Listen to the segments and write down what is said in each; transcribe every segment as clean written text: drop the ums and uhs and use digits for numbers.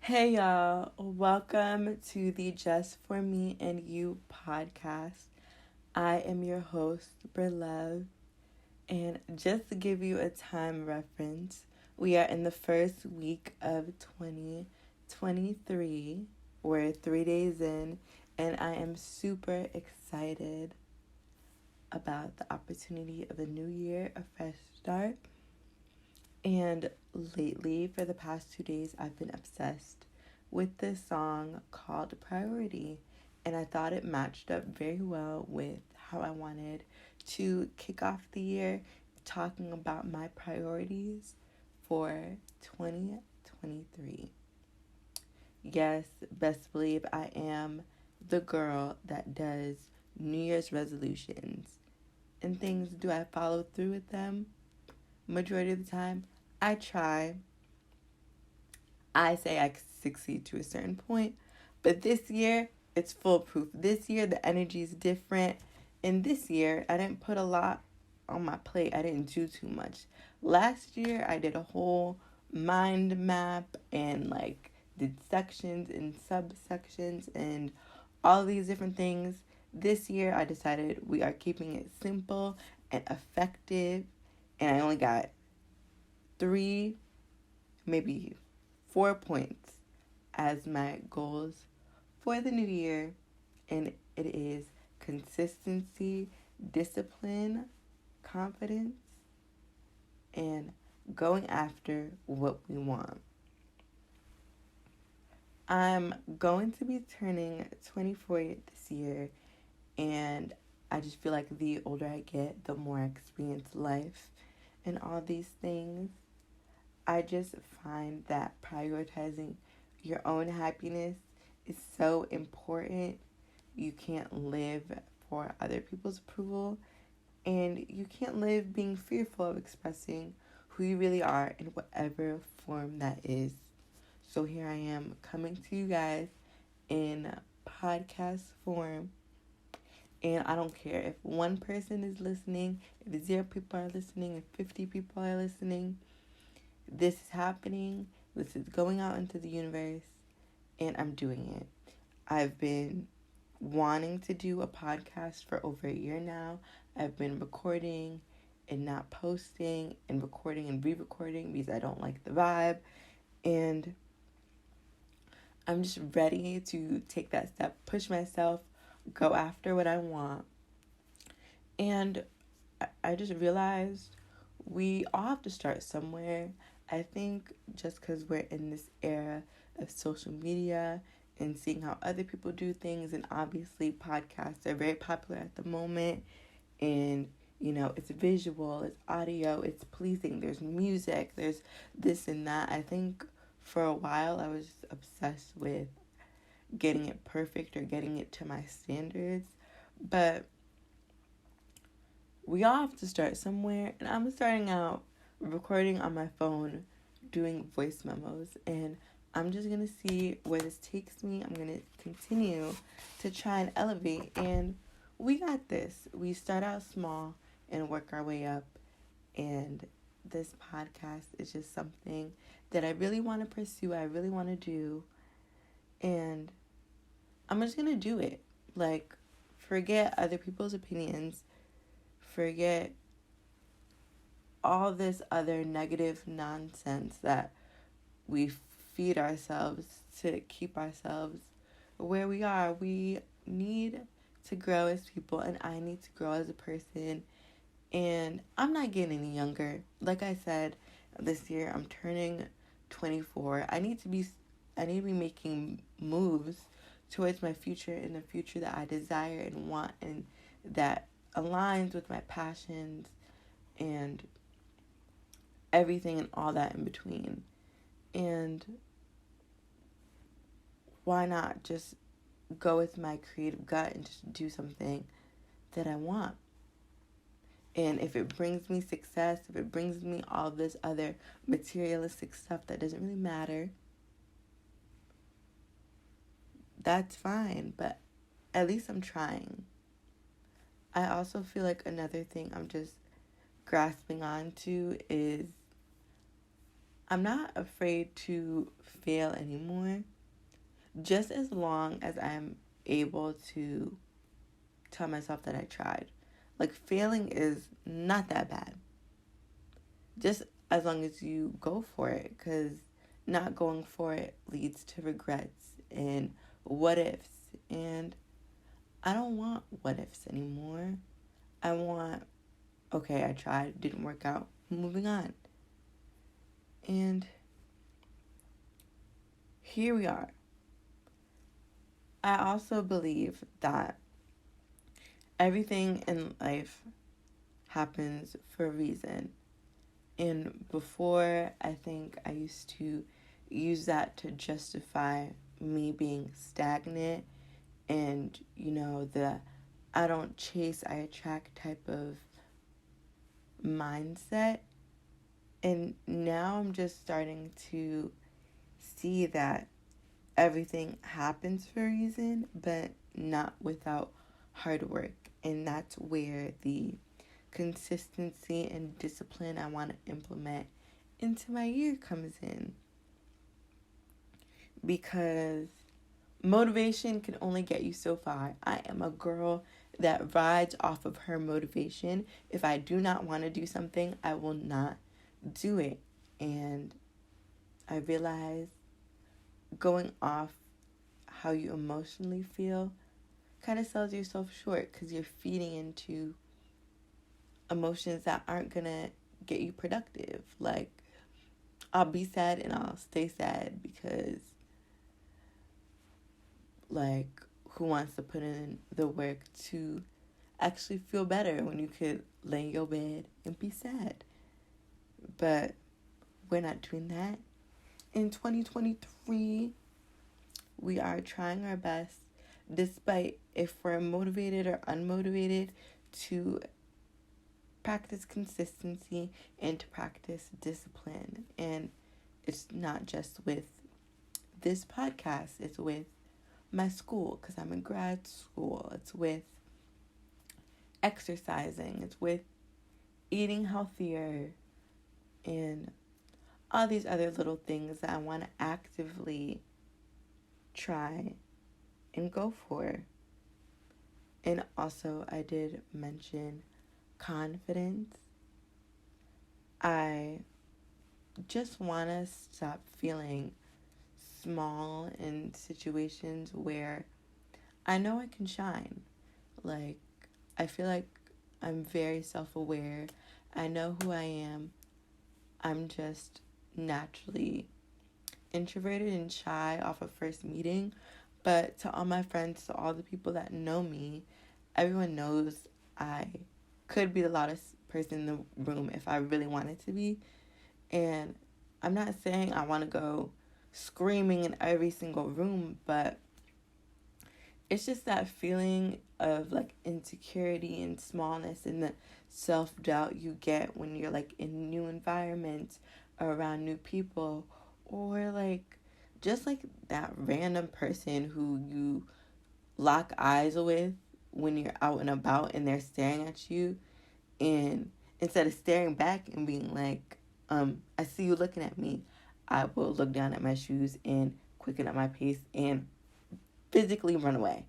Hey y'all, welcome to the Just For Me and You podcast. I am your host, Berlove, and just to give you a time reference, we are in the first week of 2023. We're 3 days in, and I am super excited about the opportunity of a new year, a fresh start. And lately, for the past 2 days, I've been obsessed with this song called Priority. And I thought it matched up very well with how I wanted to kick off the year, talking about my priorities for 2023. Yes, best believe I am the girl that does New Year's resolutions. And things, do I follow through with them? Majority of the time, I try. I say I succeed to a certain point, but this year it's foolproof. This year the energy is different, and this year I didn't put a lot on my plate. I didn't do too much. Last year I did a whole mind map and did sections and subsections and all these different things. This year I decided we are keeping it simple and effective, and I only got three, maybe 4 points as my goals for the new year, and it is consistency, discipline, confidence, and going after what we want. I'm going to be turning 24 this year, and I just feel like the older I get, the more I experience life and all these things. I just find that prioritizing your own happiness is so important. You can't live for other people's approval, and you can't live being fearful of expressing who you really are in whatever form that is. So here I am coming to you guys in podcast form, and I don't care if one person is listening, if 0 people are listening, if 50 people are listening. This is happening. This is going out into the universe, and I'm doing it. I've been wanting to do a podcast for over a year now. I've been recording and not posting, and recording and re-recording because I don't like the vibe. And I'm just ready to take that step, push myself, go after what I want. And I just realized we all have to start somewhere. I think just because we're in this era of social media and seeing how other people do things, and obviously podcasts are very popular at the moment, and it's visual, it's audio, it's pleasing, there's music, there's this and that. I think for a while I was obsessed with getting it perfect or getting it to my standards, but we all have to start somewhere, and I'm starting out recording on my phone, doing voice memos, and I'm just gonna see where this takes me. I'm gonna continue to try and elevate, and we got this. We start out small and work our way up, and this podcast is just something that I really want to pursue, I really want to do, and I'm just gonna do it. Forget other people's opinions, forget all this other negative nonsense that we feed ourselves to keep ourselves where we are. We need to grow as people, and I need to grow as a person. And I'm not getting any younger. Like I said, this year I'm turning 24. I need to be making moves towards my future, and the future that I desire and want, and that aligns with my passions and everything and all that in between. And why not just go with my creative gut and just do something that I want? And if it brings me success, if it brings me all this other materialistic stuff that doesn't really matter, that's fine. But at least I'm trying. I also feel like another thing I'm just grasping onto is I'm not afraid to fail anymore, just as long as I'm able to tell myself that I tried. Like, failing is not that bad. Just as long as you go for it, because not going for it leads to regrets and what ifs. And I don't want what ifs anymore. I want, okay, I tried, didn't work out, moving on. And here we are. I also believe that everything in life happens for a reason. And before, I think I used to use that to justify me being stagnant and, the I don't chase, I attract type of mindset. And now I'm just starting to see that everything happens for a reason, but not without hard work. And that's where the consistency and discipline I want to implement into my year comes in. Because motivation can only get you so far. I am a girl that rides off of her motivation. If I do not want to do something, I will not do it. And I realize going off how you emotionally feel kind of sells yourself short, because you're feeding into emotions that aren't gonna get you productive. Like, I'll be sad and I'll stay sad because, like, who wants to put in the work to actually feel better when you could lay in your bed and be sad? But we're not doing that. In 2023, we are trying our best, despite if we're motivated or unmotivated, to practice consistency and to practice discipline. And it's not just with this podcast, it's with my school, because I'm in grad school. It's with exercising, it's with eating healthier, and all these other little things that I want to actively try and go for. And also, I did mention confidence. I just want to stop feeling small in situations where I know I can shine. Like, I feel like I'm very self-aware. I know who I am. I'm just naturally introverted and shy off of first meeting. But to all my friends, to all the people that know me, everyone knows I could be the loudest person in the room if I really wanted to be. And I'm not saying I want to go screaming in every single room, but it's just that feeling of like insecurity and smallness and the self-doubt you get when you're like in new environments or around new people, or like just like that random person who you lock eyes with when you're out and about and they're staring at you, and instead of staring back and being like, I see you looking at me, I will look down at my shoes and quicken up my pace and physically run away,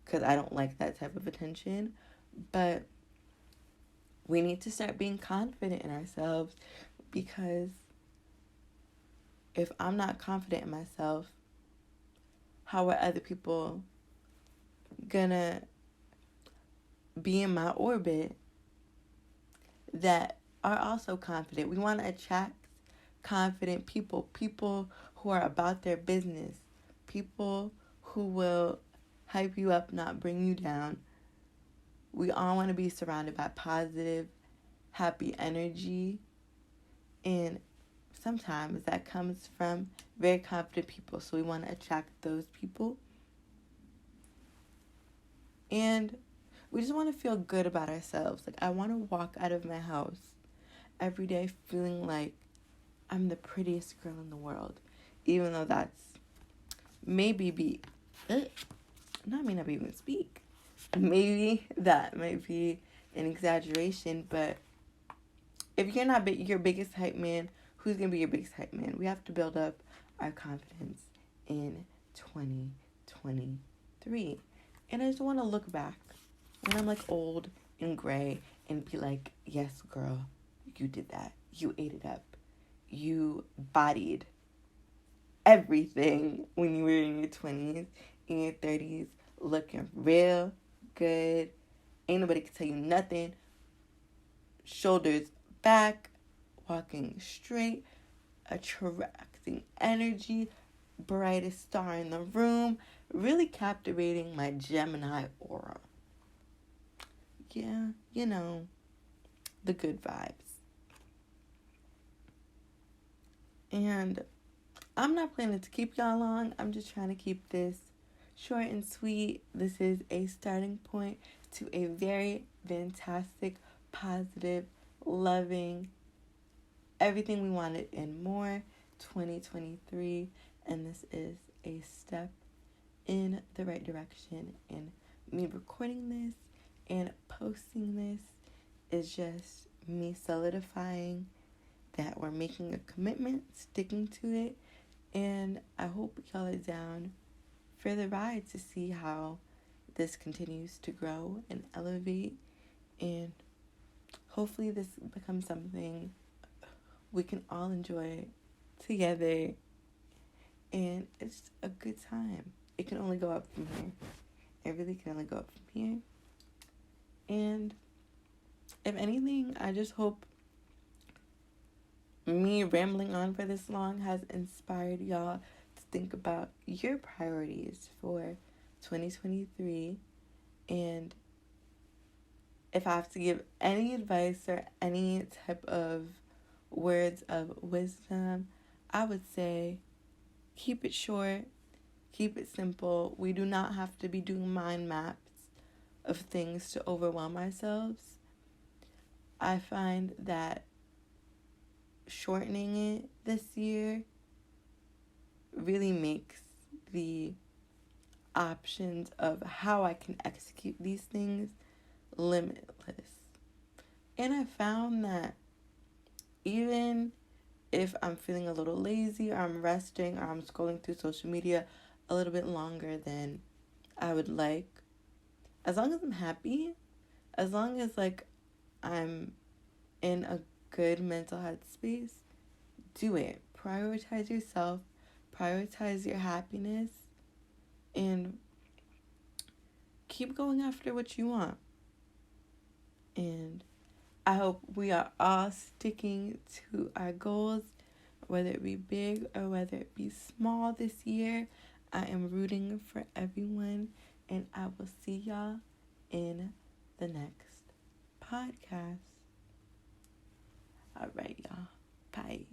because I don't like that type of attention. But we need to start being confident in ourselves, because if I'm not confident in myself, how are other people gonna be in my orbit that are also confident? We want to attract confident people, people who are about their business, people who will hype you up, not bring you down. We all want to be surrounded by positive, happy energy, and sometimes that comes from very confident people. So we want to attract those people. And we just want to feel good about ourselves. Like, I want to walk out of my house every day feeling like I'm the prettiest girl in the world, even though that's maybe not may not be able to speak. Maybe that might be an exaggeration, but if you're not your biggest hype man who's going to be your biggest hype man? We have to build up our confidence in 2023. And I just want to look back when I'm like old and gray and be like, yes, girl, you did that. You ate it up. You bodied everything when you were in your 20s, in your 30s, looking real good. Ain't nobody can tell you nothing. Shoulders back, walking straight, attracting energy, brightest star in the room, really captivating my Gemini aura. Yeah, you know, the good vibes. And I'm not planning to keep y'all long. I'm just trying to keep this short and sweet. This is a starting point to a very fantastic, positive, loving, everything we wanted and more 2023. And this is a step in the right direction. And me recording this and posting this is just me solidifying that we're making a commitment, sticking to it. And I hope y'all are down for the ride to see how this continues to grow and elevate. And hopefully this becomes something we can all enjoy together. And it's a good time. It can only go up from here. It really can only go up from here. And if anything, I just hope me rambling on for this long has inspired y'all to think about your priorities for 2023. And if I have to give any advice or any type of words of wisdom, I would say keep it short, keep it simple. We do not have to be doing mind maps of things to overwhelm ourselves. I find that shortening it this year really makes the options of how I can execute these things limitless. And I found that even if I'm feeling a little lazy or I'm resting or I'm scrolling through social media a little bit longer than I would like, as long as I'm happy, as long as like I'm in a good mental health space, do it. Prioritize yourself, prioritize your happiness, and keep going after what you want. And I hope we are all sticking to our goals, whether it be big or whether it be small this year. I am rooting for everyone, and I will see y'all in the next podcast. All right, y'all. Bye.